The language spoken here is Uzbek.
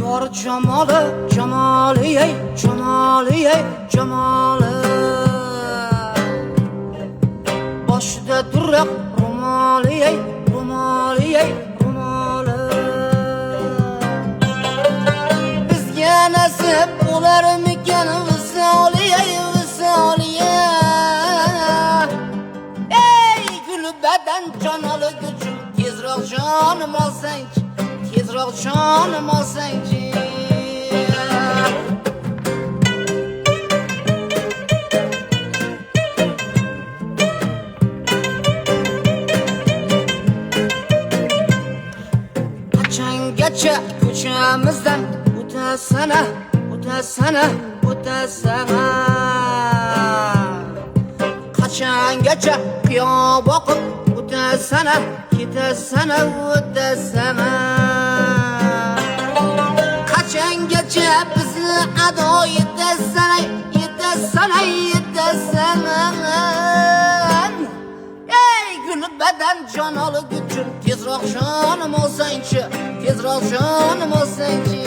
Yor jamoli, jamoli, ey, jamoli, ey, jamoli. Boshida duraq ro'moli, ey, ro'moli, ey, ro'moli. Bizga nasib bo'larmikan visoli, ey, visoli. Ey, gul badan jonoli guchim, tezroq jonim olsang-chi, tezroq jonim olsang-chi. Qachongacha ko'chamizdan o'tasana, o'tasana, o'tasana. Qachongacha qiyoq boqib o'tasana, ketasana, o'tasana. Qachongacha bizni ado etasana, etasana, etasana. Ey gul badan jon olguchim, tezroq jonim olsang-chi, tezroq jonim olsang-chi.